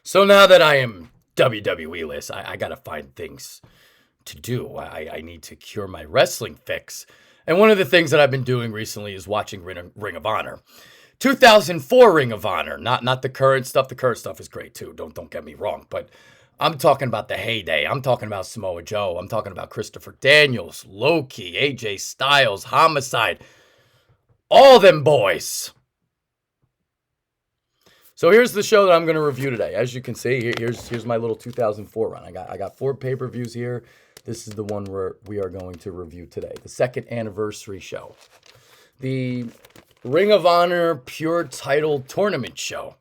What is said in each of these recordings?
So now that I am WWE-less, I gotta find things to do. I need to cure my wrestling fix. And one of the things that I've been doing recently is watching Ring of Honor. 2004 Ring of Honor, not the current stuff. The current stuff is great too. Don't get me wrong, but I'm talking about the heyday. I'm talking about Samoa Joe. I'm talking about Christopher Daniels, Loki, AJ Styles, Homicide, all them boys. So here's the show that I'm going to review today. As you can see, here's my little 2004 run. I got 4 pay-per-views here. This is the one where we are going to review today, the 2nd anniversary show, the Ring of Honor Pure Title Tournament show,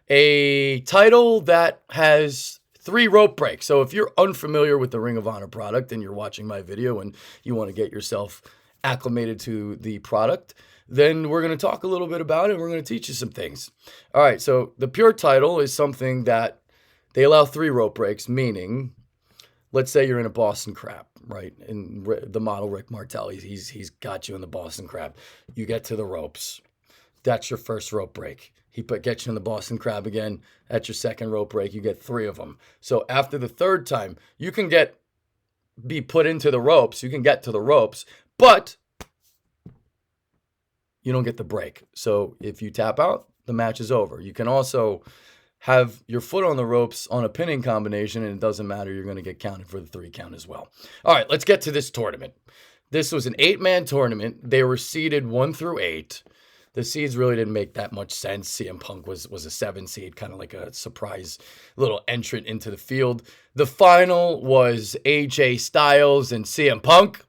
a title that has 3 rope breaks. So if you're unfamiliar with the Ring of Honor product and you're watching my video and you want to get yourself acclimated to the product, then we're going to talk a little bit about it. And we're going to teach you some things. All right, so the pure title is something that they allow 3 rope breaks, meaning, let's say you're in a Boston Crab, right? And the model Rick Martel, he's got you in the Boston Crab. You get to the ropes. That's your first rope break. He gets you in the Boston Crab again. That's your second rope break. You get 3 of them. So after the 3rd time, you can be put into the ropes. You can get to the ropes, but you don't get the break. So if you tap out, the match is over. You can also have your foot on the ropes on a pinning combination, and it doesn't matter. You're going to get counted for the 3 count as well. All right, let's get to this tournament. This was an 8-man tournament. They were seeded 1 through 8. The seeds really didn't make that much sense. CM Punk was a 7 seed, kind of like a surprise little entrant into the field. The final was AJ Styles and CM Punk.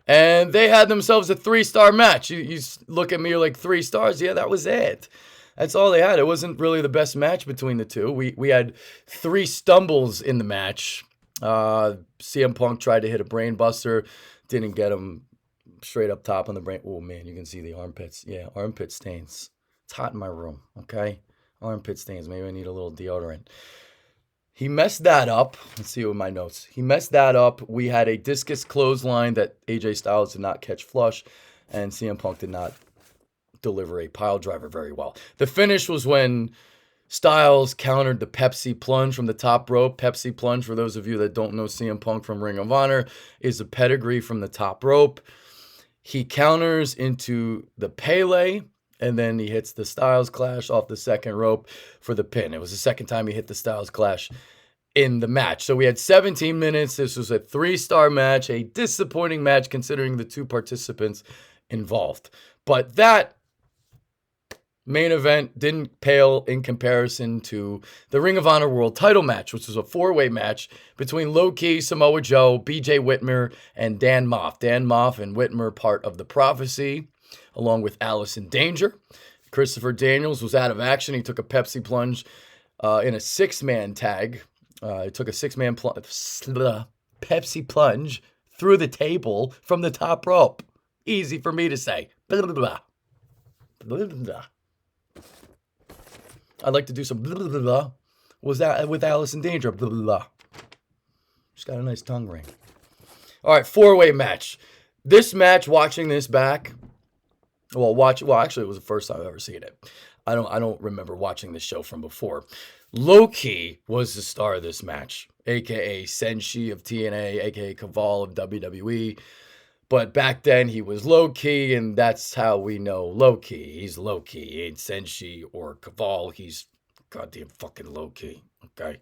And they had themselves a 3-star match. You look at me, you're like, 3 stars? Yeah, that was it. That's all they had. It wasn't really the best match between the two. We had 3 stumbles in the match. CM Punk tried to hit a brain buster. Didn't get him straight up top on the brain. Oh, man, you can see the armpits. Yeah, armpit stains. It's hot in my room, okay? Armpit stains. Maybe I need a little deodorant. He messed that up. Let's see what my notes. He messed that up. We had a discus clothesline that AJ Styles did not catch flush, and CM Punk did not deliver a pile driver very well. The finish was when Styles countered the Pepsi plunge from the top rope. Pepsi plunge, for those of you that don't know CM Punk from Ring of Honor, is a pedigree from the top rope. He counters into the Pele, and then he hits the Styles Clash off the 2nd rope for the pin. It was the 2nd time he hit the Styles Clash in the match. So we had 17 minutes. This was a 3-star match, a disappointing match considering the 2 participants involved. But that main event didn't pale in comparison to the Ring of Honor World title match, which was a 4-way match between Loki, Samoa Joe, BJ Whitmer, and Dan Maff. Dan Maff and Whitmer, part of the Prophecy, along with Alice in Danger. Christopher Daniels was out of action. He took a Pepsi plunge in a 6-man tag. He took a 6-man Pepsi plunge through the table from the top rope. Easy for me to say. Blah, blah, blah. Blah, blah, blah. I'd like to do some blah, blah, blah, blah. Was that with Alice in Danger? Blah, blah, blah. She's got a nice tongue ring. All right, 4-way match. This match, watching this back, actually, it was the first time I've ever seen it. I don't remember watching this show from before. Loki was the star of this match, a.k.a. Senshi of TNA, a.k.a. Kaval of WWE. But back then, he was Loki, and that's how we know Loki. He's Loki. He ain't Senshi or Kaval. He's goddamn fucking Loki, okay?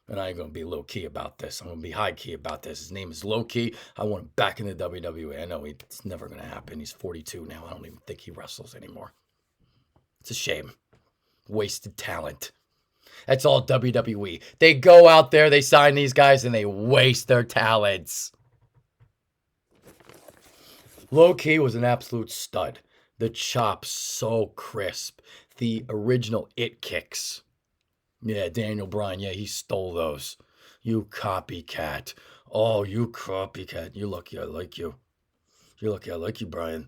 And I ain't going to be low-key about this. I'm going to be high-key about this. His name is Loki. I want him back in the WWE. I know it's never going to happen. He's 42 now. I don't even think he wrestles anymore. It's a shame. Wasted talent. That's all WWE. They go out there, they sign these guys, and they waste their talents. Loki was an absolute stud. The chops so crisp. The original it kicks. Yeah, Daniel Bryan, yeah, he stole those. You copycat. Oh, you copycat. You're lucky I like you. You're lucky I like you, Bryan.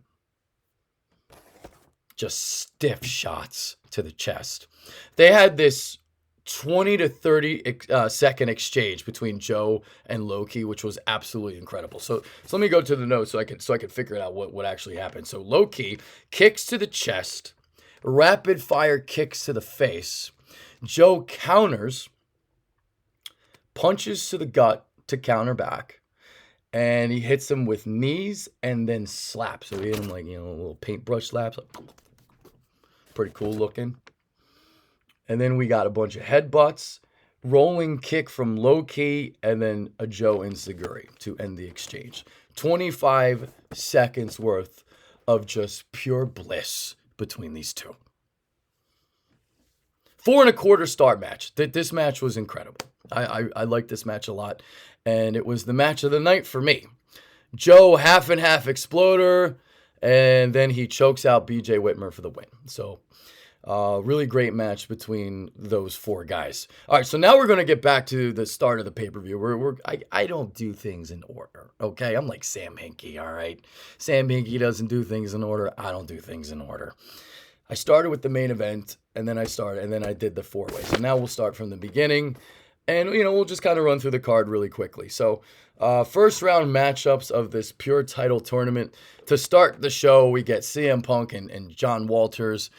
Just stiff shots to the chest. They had this 20 to 30 second exchange between Joe and Loki, which was absolutely incredible. So let me go to the notes so I can figure it out what actually happened. So Loki kicks to the chest, rapid fire kicks to the face. Joe counters, punches to the gut to counter back, and he hits him with knees and then slaps. So he hit him like, a little paintbrush slaps. Pretty cool looking. And then we got a bunch of headbutts, rolling kick from low key, and then a Joe enziguri to end the exchange. 25 seconds worth of just pure bliss between these two. 4 1/4 star match. This match was incredible. I liked this match a lot, and it was the match of the night for me. Joe half and half exploder, and then he chokes out BJ Whitmer for the win. So really great match between those 4 guys. All right, so now we're going to get back to the start of the pay-per-view. I don't do things in order, okay? I'm like Sam Hinkie, all right? Sam Hinkie doesn't do things in order. I don't do things in order. I started with the main event, and then I did the 4-way. So now we'll start from the beginning, and, we'll just kind of run through the card really quickly. So first round matchups of this pure title tournament. To start the show, we get CM Punk and John Walters.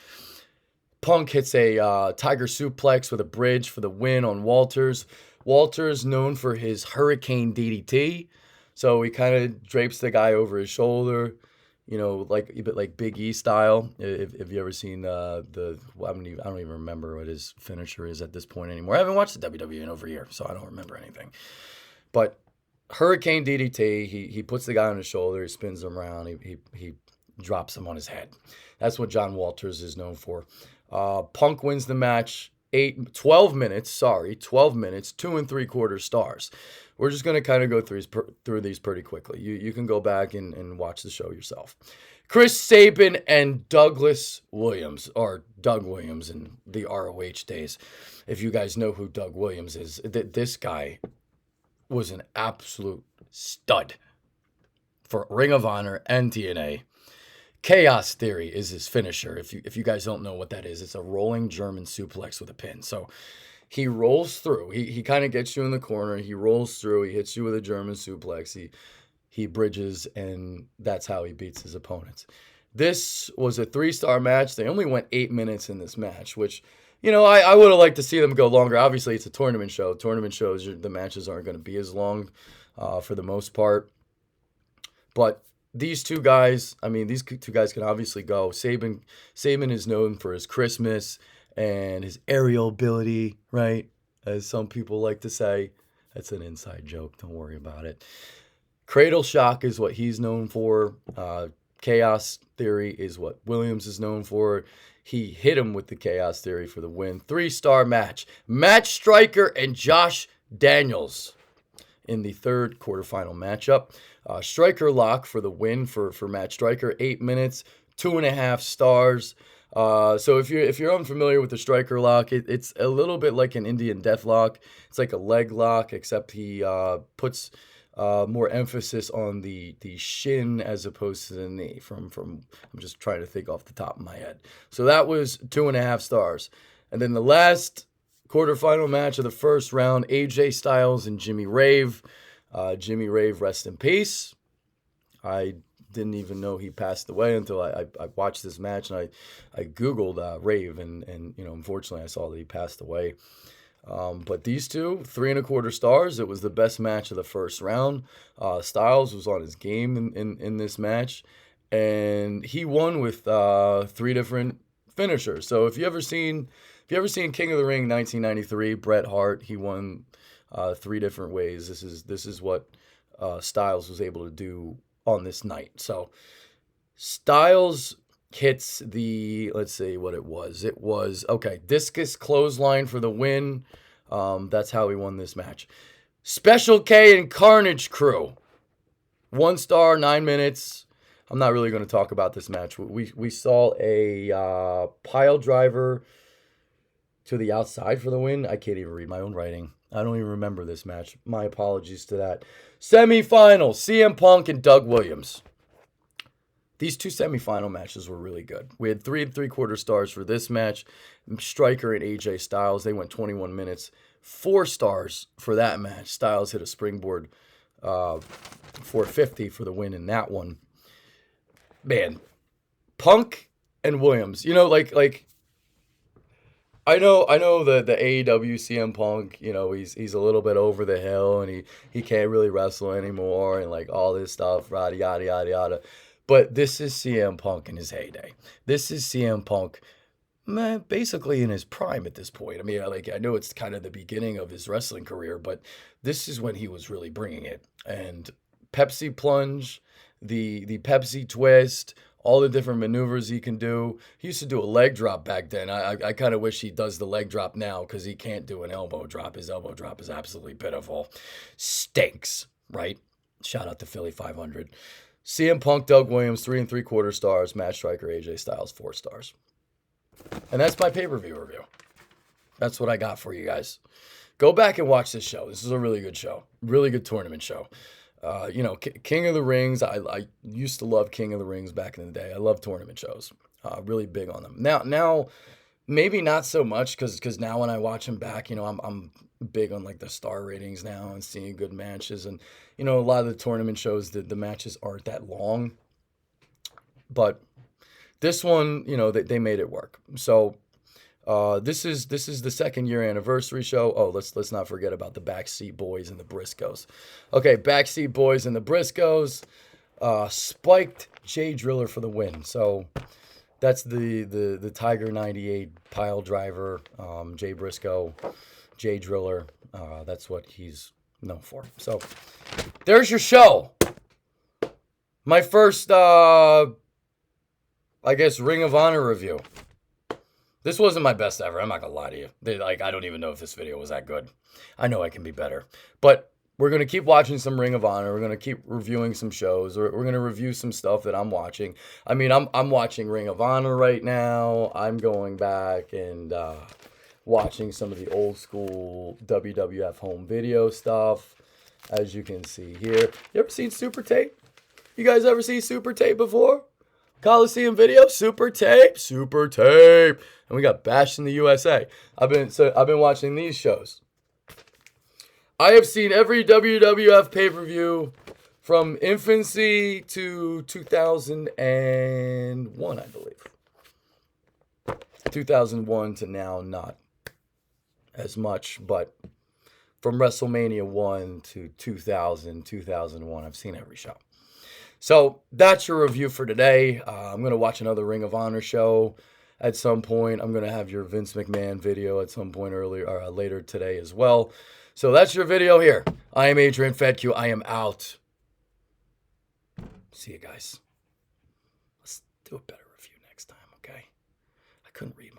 Punk hits a Tiger suplex with a bridge for the win on Walters. Walters known for his Hurricane DDT. So he kind of drapes the guy over his shoulder, like a bit like Big E style. If you ever seen I don't even remember what his finisher is at this point anymore. I haven't watched the WWE in over a year, so I don't remember anything. But Hurricane DDT, he puts the guy on his shoulder, he spins him around, he drops him on his head. That's what John Walters is known for. Punk wins the match 12 minutes, 2 3/4 stars. We're just going to kind of go through these pretty quickly. You can go back and watch the show yourself. Chris Sabin and Doug Williams in the ROH days. If you guys know who Doug Williams is, this guy was an absolute stud for Ring of Honor and TNA. Chaos Theory is his finisher. If you guys don't know what that is, it's a rolling German suplex with a pin. So he rolls through. He kind of gets you in the corner. He rolls through. He hits you with a German suplex. He bridges, and that's how he beats his opponents. This was a 3-star match. They only went 8 minutes in this match, which, I would have liked to see them go longer. Obviously, it's a tournament show. Tournament shows, the matches aren't going to be as long for the most part. But these two guys can obviously go. Sabin is known for his Christmas and his aerial ability, right? As some people like to say. That's an inside joke. Don't worry about it. Cradle Shock is what he's known for. Chaos Theory is what Williams is known for. He hit him with the Chaos Theory for the win. 3-star match. Matt Stryker and Josh Daniels in the third quarterfinal matchup. Stryker lock for the win for Matt Stryker. 8 minutes, 2.5 stars. So if you're unfamiliar with the Stryker lock, it's a little bit like an Indian death lock. It's like a leg lock, except he puts more emphasis on the shin as opposed to the knee. From I'm just trying to think off the top of my head. So that was 2.5 stars. And then the last quarterfinal match of the first round, AJ Styles and Jimmy Rave. Jimmy Rave, rest in peace. I didn't even know he passed away until I watched this match, and I Googled Rave, and unfortunately I saw that he passed away. But these two, 3 1/4 stars. It was the best match of the first round. Styles was on his game in this match, and he won with 3 different finishers. So if you ever seen King of the Ring 1993, Bret Hart, he won 3 different ways. This is what Styles was able to do on this night. So Styles hits let's see what it was. It was, discus clothesline for the win. That's how he won this match. Special K and Carnage crew. 1 star, 9 minutes. I'm not really going to talk about this match. We saw a pile driver to the outside for the win. I can't even read my own writing. I don't even remember this match. My apologies to that. Semifinal, CM Punk and Doug Williams. These 2 semifinal matches were really good. We had 3 3/4 stars for this match. Stryker and AJ Styles, they went 21 minutes. 4 stars for that match. Styles hit a springboard 450 for the win in that one. Man, Punk and Williams. You know, like I know the AEW CM Punk, you know, he's a little bit over the hill and he can't really wrestle anymore and like all this stuff, yada yada yada yada. But this is CM Punk in his heyday. This is CM Punk, man, basically in his prime at this point. I mean, I know it's kind of the beginning of his wrestling career, but this is when he was really bringing it. And Pepsi plunge, the Pepsi twist, all the different maneuvers he can do. He used to do a leg drop back then. I kind of wish he does the leg drop now because he can't do an elbow drop. His elbow drop is absolutely pitiful. Stinks, right? Shout out to Philly 500. CM Punk, Doug Williams, 3 3/4 stars. Matt Stryker, AJ Styles, 4 stars. And that's my pay-per-view review. That's what I got for you guys. Go back and watch this show. This is a really good show. Really good tournament show. You know, King of the Rings. I used to love King of the Rings back in the day. I love tournament shows. Really big on them. Now, maybe not so much because now when I watch them back, you know, I'm big on like the star ratings now and seeing good matches. And, you know, a lot of the tournament shows, the matches aren't that long. But this one, you know, they made it work. So this is the 2nd year anniversary show. Oh, let's not forget about the Backseat Boys and the Briscoes. Okay, Backseat Boys and the Briscoes. Spiked Jay Driller for the win. So that's the Tiger 98 pile driver. Jay Briscoe, Jay Driller. That's what he's known for. So there's your show. My first, I guess, Ring of Honor review. This wasn't my best ever. I'm not going to lie to you. I don't even know if this video was that good. I know I can be better. But we're going to keep watching some Ring of Honor. We're going to keep reviewing some shows. We're going to review some stuff that I'm watching. I mean, I'm watching Ring of Honor right now. I'm going back and watching some of the old school WWF home video stuff, as you can see here. You ever seen Super Tape? You guys ever seen Super Tape before? Coliseum video, Super Tape. And we got Bash in the USA. I've been watching these shows. I have seen every WWF pay-per-view from infancy to 2001, I believe. 2001 to now, not as much, but from WrestleMania 1 to 2000, 2001, I've seen every show. So that's your review for today. I'm going to watch another Ring of Honor show at some point. I'm going to have your Vince McMahon video at some point later today as well. So that's your video here. I am Adrian Fedq. I am out. See you guys. Let's do a better review next time, okay? I couldn't read